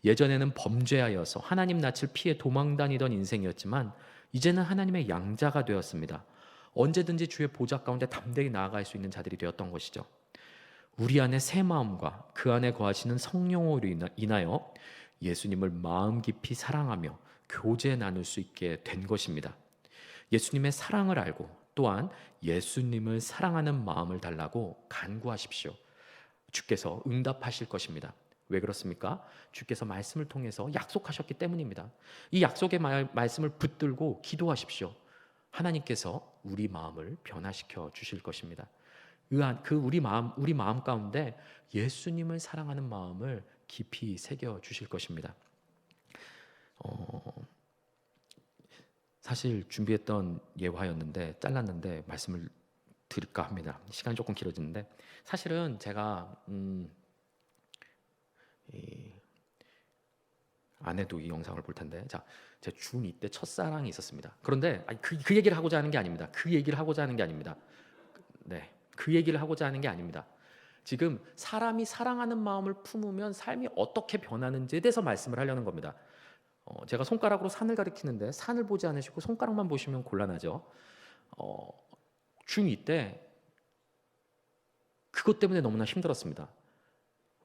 Speaker 1: 예전에는 범죄하여서 하나님 낯을 피해 도망다니던 인생이었지만 이제는 하나님의 양자가 되었습니다. 언제든지 주의 보좌 가운데 담대히 나아갈 수 있는 자들이 되었던 것이죠. 우리 안에 새 마음과 그 안에 거하시는 성령으로 인하여 예수님을 마음 깊이 사랑하며 교제 나눌 수 있게 된 것입니다. 예수님의 사랑을 알고 또한 예수님을 사랑하는 마음을 달라고 간구하십시오. 주께서 응답하실 것입니다. 왜 그렇습니까? 주께서 말씀을 통해서 약속하셨기 때문입니다. 이 약속의 말씀을 붙들고 기도하십시오. 하나님께서 우리 마음을 변화시켜 주실 것입니다. 우리 마음 가운데 예수님을 사랑하는 마음을 깊이 새겨 주실 것입니다. 사실 준비했던 예화였는데 잘랐는데 말씀을 드릴까 합니다. 시간이 조금 길어지는데, 사실은 제가 아내도 이 영상을 볼 텐데, 자, 제 중2 때 첫사랑이 있었습니다. 그런데 그 얘기를 하고자 하는 게 아닙니다. 그 얘기를 하고자 하는 게 아닙니다. 네, 그 얘기를 하고자 하는 게 아닙니다. 지금 사람이 사랑하는 마음을 품으면 삶이 어떻게 변하는지에 대해서 말씀을 하려는 겁니다. 제가 손가락으로 산을 가리키는데 산을 보지 않으시고 손가락만 보시면 곤란하죠. 중2 때 그것 때문에 너무나 힘들었습니다.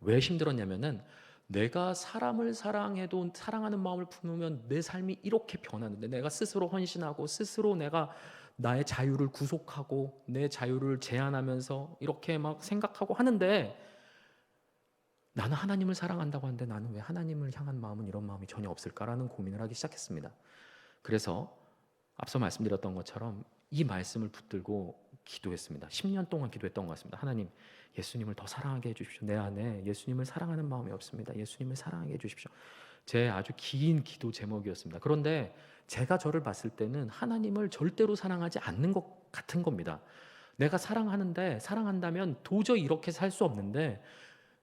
Speaker 1: 왜 힘들었냐면은 내가 사람을 사랑해도 사랑하는 마음을 품으면 내 삶이 이렇게 변하는데, 내가 스스로 헌신하고 스스로 내가 나의 자유를 구속하고 내 자유를 제한하면서 이렇게 막 생각하고 하는데, 나는 하나님을 사랑한다고 하는데 나는 왜 하나님을 향한 마음은 이런 마음이 전혀 없을까라는 고민을 하기 시작했습니다. 그래서 앞서 말씀드렸던 것처럼 이 말씀을 붙들고 기도했습니다. 10년 동안 기도했던 것 같습니다. 하나님, 예수님을 더 사랑하게 해주십시오. 내 안에 예수님을 사랑하는 마음이 없습니다. 예수님을 사랑하게 해주십시오. 제 아주 긴 기도 제목이었습니다. 그런데 제가 저를 봤을 때는 하나님을 절대로 사랑하지 않는 것 같은 겁니다. 내가 사랑한다면 도저히 이렇게 살 수 없는데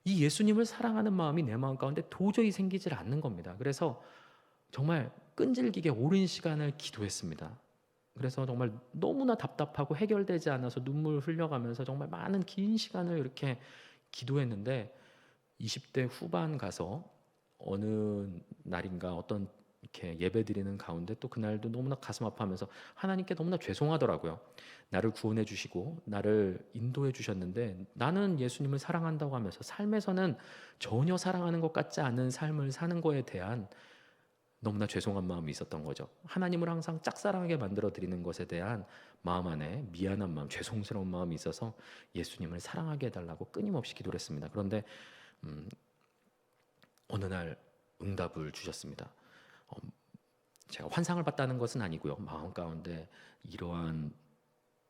Speaker 1: 이 예수님을 사랑하는 마음이 내 마음 가운데 도저히 생기질 않는 겁니다. 그래서 정말 끈질기게 오랜 시간을 기도했습니다. 그래서 정말 너무나 답답하고 해결되지 않아서 눈물 흘려가면서 정말 많은 긴 시간을 이렇게 기도했는데, 20대 후반 가서 어느 날인가 어떤 이렇게 예배 드리는 가운데 또 그날도 너무나 가슴 아파하면서 하나님께 너무나 죄송하더라고요. 나를 구원해 주시고 나를 인도해 주셨는데 나는 예수님을 사랑한다고 하면서 삶에서는 전혀 사랑하는 것 같지 않은 삶을 사는 거에 대한 너무나 죄송한 마음이 있었던 거죠. 하나님을 항상 짝사랑하게 만들어 드리는 것에 대한 마음 안에 미안한 마음, 죄송스러운 마음이 있어서 예수님을 사랑하게 해달라고 끊임없이 기도를 했습니다. 그런데 어느 날 응답을 주셨습니다. 제가 환상을 봤다는 것은 아니고요. 마음 가운데 이러한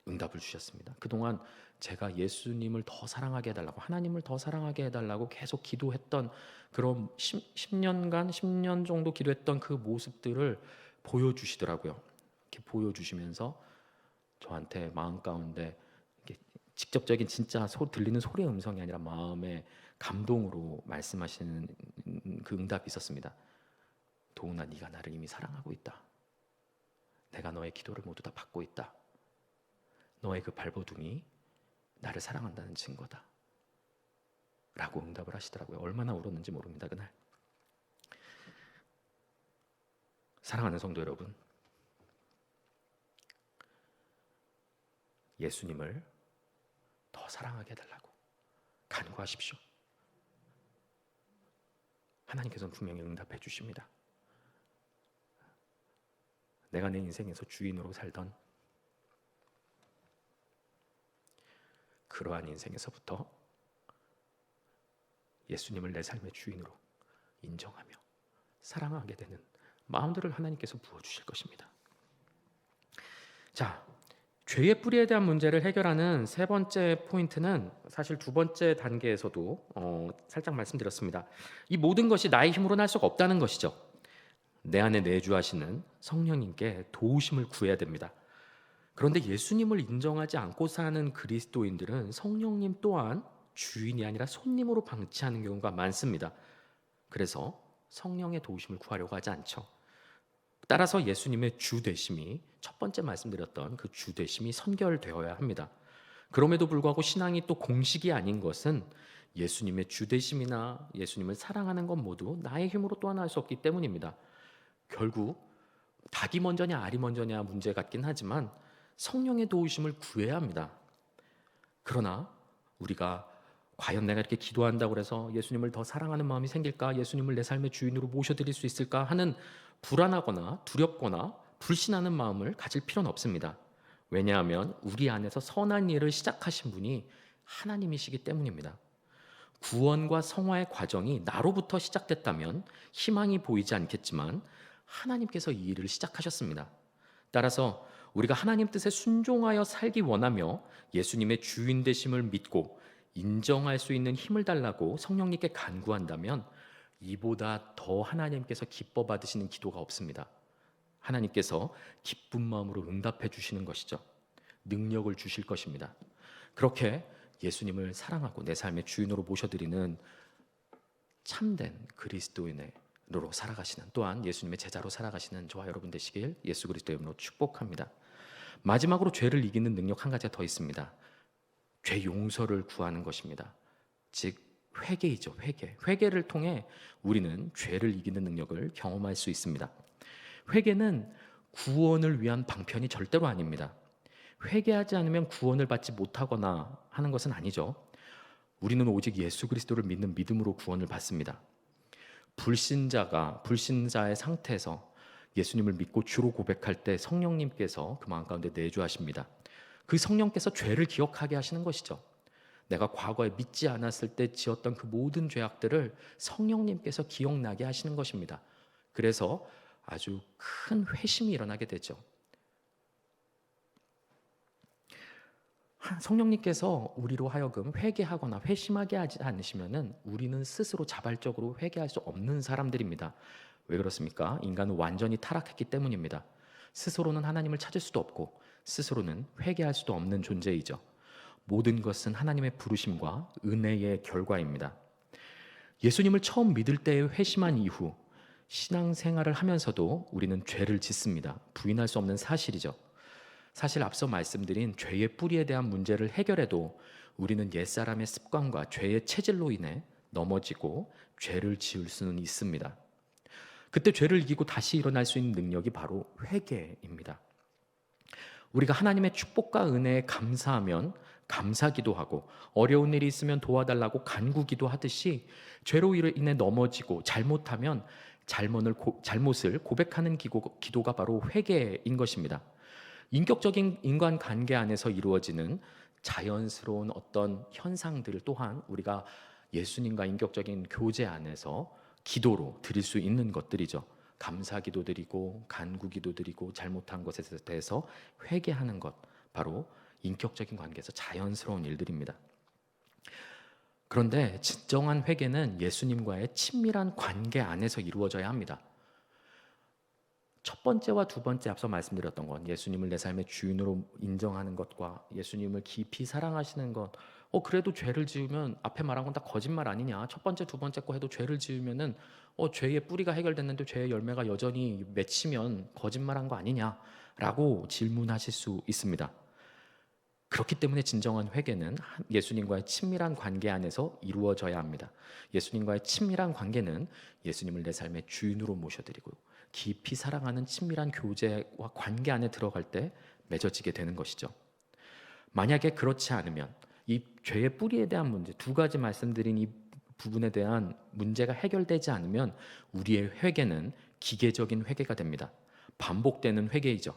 Speaker 1: 응답을 주셨습니다. 그동안 제가 예수님을 더 사랑하게 해달라고, 하나님을 더 사랑하게 해달라고 계속 기도했던 그런 10년 정도 기도했던 그 모습들을 보여주시더라고요. 이렇게 보여주시면서 저한테 마음 가운데 이렇게 직접적인 진짜 들리는 소리의 음성이 아니라 마음의 감동으로 말씀하시는 그 응답이 있었습니다. 도훈아, 네가 나를 이미 사랑하고 있다. 내가 너의 기도를 모두 다 받고 있다. 너의 그 발버둥이 나를 사랑한다는 증거다. 라고 응답을 하시더라고요. 얼마나 울었는지 모릅니다, 그날. 사랑하는 성도 여러분, 예수님을 더 사랑하게 해달라고 간구하십시오. 하나님께서는 분명히 응답해 주십니다. 내가 내 인생에서 주인으로 살던 그러한 인생에서부터 예수님을 내 삶의 주인으로 인정하며 사랑하게 되는 마음들을 하나님께서 부어주실 것입니다. 자, 죄의 뿌리에 대한 문제를 해결하는 세 번째 포인트는 사실 두 번째 단계에서도 살짝 말씀드렸습니다. 이 모든 것이 나의 힘으로는 할 수가 없다는 것이죠. 내 안에 내주하시는 성령님께 도우심을 구해야 됩니다. 그런데 예수님을 인정하지 않고 사는 그리스도인들은 성령님 또한 주인이 아니라 손님으로 방치하는 경우가 많습니다. 그래서 성령의 도우심을 구하려고 하지 않죠. 따라서 예수님의 주 되심이, 첫 번째 말씀드렸던 그 주 되심이 선결되어야 합니다. 그럼에도 불구하고 신앙이 또 공식이 아닌 것은 예수님의 주 되심이나 예수님을 사랑하는 것 모두 나의 힘으로 또한 할 수 없기 때문입니다. 결국 닭이 먼저냐 알이 먼저냐 문제 같긴 하지만 성령의 도우심을 구해야 합니다. 그러나 우리가 과연 내가 이렇게 기도한다고 해서 예수님을 더 사랑하는 마음이 생길까? 예수님을 내 삶의 주인으로 모셔드릴 수 있을까? 하는 불안하거나 두렵거나 불신하는 마음을 가질 필요는 없습니다. 왜냐하면 우리 안에서 선한 일을 시작하신 분이 하나님이시기 때문입니다. 구원과 성화의 과정이 나로부터 시작됐다면 희망이 보이지 않겠지만 하나님께서 이 일을 시작하셨습니다. 따라서 우리가 하나님 뜻에 순종하여 살기 원하며 예수님의 주인 되심을 믿고 인정할 수 있는 힘을 달라고 성령님께 간구한다면 이보다 더 하나님께서 기뻐 받으시는 기도가 없습니다. 하나님께서 기쁜 마음으로 응답해 주시는 것이죠. 능력을 주실 것입니다. 그렇게 예수님을 사랑하고 내 삶의 주인으로 모셔드리는 참된 그리스도인으로 살아가시는, 또한 예수님의 제자로 살아가시는 저와 여러분 되시길 예수 그리스도의 이름으로 축복합니다. 마지막으로 죄를 이기는 능력 한 가지가 더 있습니다. 죄 용서를 구하는 것입니다. 즉 회개이죠. 회개를 통해 우리는 죄를 이기는 능력을 경험할 수 있습니다. 회개는 구원을 위한 방편이 절대로 아닙니다. 회개하지 않으면 구원을 받지 못하거나 하는 것은 아니죠. 우리는 오직 예수 그리스도를 믿는 믿음으로 구원을 받습니다. 불신자의 상태에서 예수님을 믿고 주로 고백할 때 성령님께서 그 마음 가운데 내주하십니다. 그 성령께서 죄를 기억하게 하시는 것이죠. 내가 과거에 믿지 않았을 때 지었던 그 모든 죄악들을 성령님께서 기억나게 하시는 것입니다. 그래서 아주 큰 회심이 일어나게 되죠. 성령님께서 우리로 하여금 회개하거나 회심하게 하지 않으시면은 우리는 스스로 자발적으로 회개할 수 없는 사람들입니다. 왜 그렇습니까? 인간은 완전히 타락했기 때문입니다. 스스로는 하나님을 찾을 수도 없고 스스로는 회개할 수도 없는 존재이죠. 모든 것은 하나님의 부르심과 은혜의 결과입니다. 예수님을 처음 믿을 때의 회심한 이후 신앙생활을 하면서도 우리는 죄를 짓습니다. 부인할 수 없는 사실이죠. 사실 앞서 말씀드린 죄의 뿌리에 대한 문제를 해결해도 우리는 옛사람의 습관과 죄의 체질로 인해 넘어지고 죄를 지을 수는 있습니다. 그때 죄를 이기고 다시 일어날 수 있는 능력이 바로 회개입니다. 우리가 하나님의 축복과 은혜에 감사하면 감사기도하고 어려운 일이 있으면 도와달라고 간구기도 하듯이 죄로 인해 넘어지고 잘못하면 잘못을 고백하는 기도가 바로 회개인 것입니다. 인격적인 인간관계 안에서 이루어지는 자연스러운 어떤 현상들 또한 우리가 예수님과 인격적인 교제 안에서 기도로 드릴 수 있는 것들이죠. 감사기도 드리고 간구기도 드리고 잘못한 것에 대해서 회개하는 것, 바로 인격적인 관계에서 자연스러운 일들입니다. 그런데 진정한 회개는 예수님과의 친밀한 관계 안에서 이루어져야 합니다. 첫 번째와 두 번째 앞서 말씀드렸던 건 예수님을 내 삶의 주인으로 인정하는 것과 예수님을 깊이 사랑하시는 것. 그래도 죄를 지으면 앞에 말한 건 다 거짓말 아니냐? 첫 번째, 두 번째 거 해도 죄를 지으면은 죄의 뿌리가 해결됐는데 죄의 열매가 여전히 맺히면 거짓말한 거 아니냐라고 질문하실 수 있습니다. 그렇기 때문에 진정한 회개는 예수님과의 친밀한 관계 안에서 이루어져야 합니다. 예수님과의 친밀한 관계는 예수님을 내 삶의 주인으로 모셔드리고 깊이 사랑하는 친밀한 교제와 관계 안에 들어갈 때 맺어지게 되는 것이죠. 만약에 그렇지 않으면 이 죄의 뿌리에 대한 문제, 두 가지 말씀드린 이 부분에 대한 문제가 해결되지 않으면 우리의 회개는 기계적인 회개가 됩니다. 반복되는 회개이죠.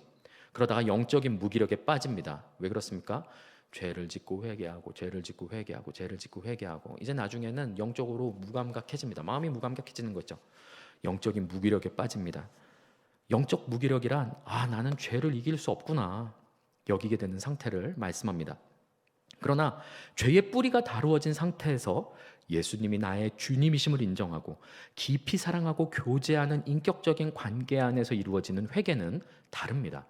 Speaker 1: 그러다가 영적인 무기력에 빠집니다. 왜 그렇습니까? 죄를 짓고 회개하고 죄를 짓고 회개하고 죄를 짓고 회개하고 이제 나중에는 영적으로 무감각해집니다. 마음이 무감각해지는 거죠. 영적인 무기력에 빠집니다. 영적 무기력이란 나는 죄를 이길 수 없구나 여기게 되는 상태를 말씀합니다. 그러나 죄의 뿌리가 다루어진 상태에서 예수님이 나의 주님이심을 인정하고 깊이 사랑하고 교제하는 인격적인 관계 안에서 이루어지는 회개는 다릅니다.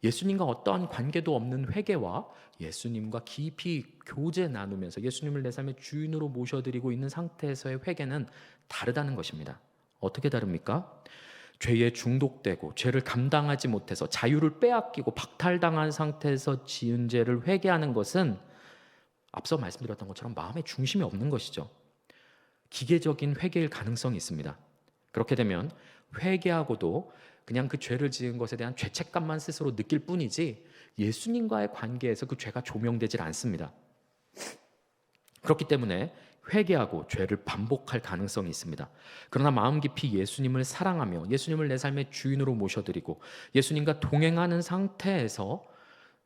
Speaker 1: 예수님과 어떠한 관계도 없는 회개와 예수님과 깊이 교제 나누면서 예수님을 내 삶의 주인으로 모셔드리고 있는 상태에서의 회개는 다르다는 것입니다. 어떻게 다릅니까? 죄에 중독되고 죄를 감당하지 못해서 자유를 빼앗기고 박탈당한 상태에서 지은 죄를 회개하는 것은 앞서 말씀드렸던 것처럼 마음의 중심이 없는 것이죠. 기계적인 회개일 가능성이 있습니다. 그렇게 되면 회개하고도 그냥 그 죄를 지은 것에 대한 죄책감만 스스로 느낄 뿐이지 예수님과의 관계에서 그 죄가 조명되질 않습니다. 그렇기 때문에 회개하고 죄를 반복할 가능성이 있습니다. 그러나 마음 깊이 예수님을 사랑하며 예수님을 내 삶의 주인으로 모셔드리고 예수님과 동행하는 상태에서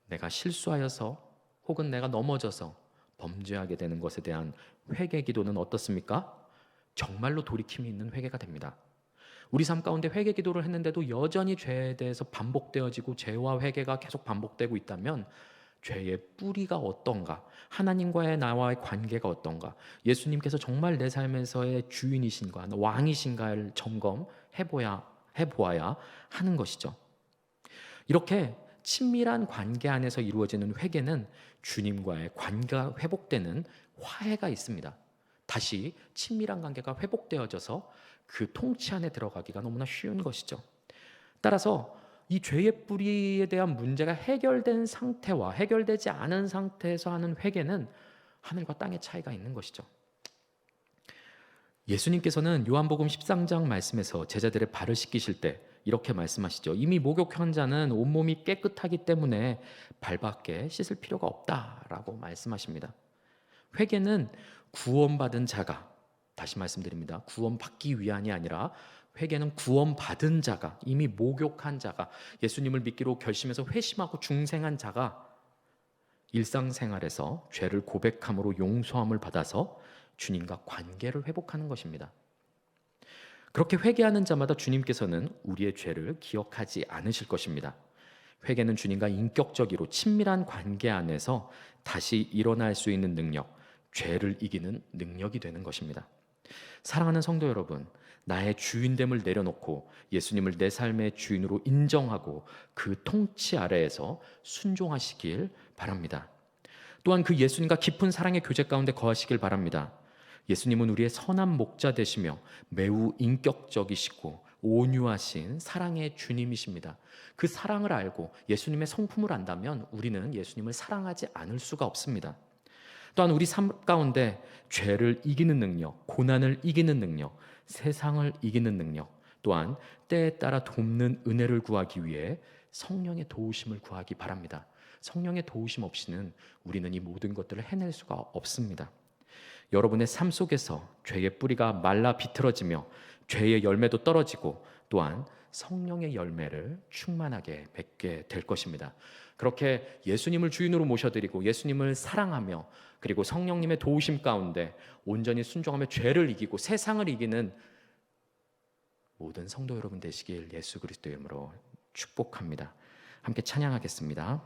Speaker 1: 내가 실수하여서 혹은 내가 넘어져서 범죄하게 되는 것에 대한 회개 기도는 어떻습니까? 정말로 돌이킴이 있는 회개가 됩니다. 우리 삶 가운데 회개 기도를 했는데도 여전히 죄에 대해서 반복되어지고 죄와 회개가 계속 반복되고 있다면 죄의 뿌리가 어떤가? 하나님과의 나와의 관계가 어떤가? 예수님께서 정말 내 삶에서의 주인이신가, 왕이신가를 점검해 보아야 하는 것이죠. 이렇게 친밀한 관계 안에서 이루어지는 회개는 주님과의 관계가 회복되는 화해가 있습니다. 다시 친밀한 관계가 회복되어져서 그 통치 안에 들어가기가 너무나 쉬운 것이죠. 따라서 이 죄의 뿌리에 대한 문제가 해결된 상태와 해결되지 않은 상태에서 하는 회개는 하늘과 땅의 차이가 있는 것이죠. 예수님께서는 요한복음 13장 말씀에서 제자들의 발을 씻기실 때 이렇게 말씀하시죠. 이미 목욕한 자는 온몸이 깨끗하기 때문에 발밖에 씻을 필요가 없다라고 말씀하십니다. 회개는 구원받은 자가, 다시 말씀드립니다. 구원받기 위함이 아니라 회개는 구원받은 자가, 이미 목욕한 자가, 예수님을 믿기로 결심해서 회심하고 중생한 자가 일상생활에서 죄를 고백함으로 용서함을 받아서 주님과 관계를 회복하는 것입니다. 그렇게 회개하는 자마다 주님께서는 우리의 죄를 기억하지 않으실 것입니다. 회개는 주님과 인격적으로 친밀한 관계 안에서 다시 일어날 수 있는 능력, 죄를 이기는 능력이 되는 것입니다. 사랑하는 성도 여러분, 나의 주인됨을 내려놓고 예수님을 내 삶의 주인으로 인정하고 그 통치 아래에서 순종하시길 바랍니다. 또한 그 예수님과 깊은 사랑의 교제 가운데 거하시길 바랍니다. 예수님은 우리의 선한 목자 되시며 매우 인격적이시고 온유하신 사랑의 주님이십니다. 그 사랑을 알고 예수님의 성품을 안다면 우리는 예수님을 사랑하지 않을 수가 없습니다. 또한 우리 삶 가운데 죄를 이기는 능력, 고난을 이기는 능력, 세상을 이기는 능력, 또한 때에 따라 돕는 은혜를 구하기 위해 성령의 도우심을 구하기 바랍니다. 성령의 도우심 없이는 우리는 이 모든 것들을 해낼 수가 없습니다. 여러분의 삶 속에서 죄의 뿌리가 말라 비틀어지며 죄의 열매도 떨어지고 또한 성령의 열매를 충만하게 맺게 될 것입니다. 그렇게 예수님을 주인으로 모셔드리고 예수님을 사랑하며 그리고 성령님의 도우심 가운데 온전히 순종하며 죄를 이기고 세상을 이기는 모든 성도 여러분 되시길 예수 그리스도의 이름으로 축복합니다. 함께 찬양하겠습니다.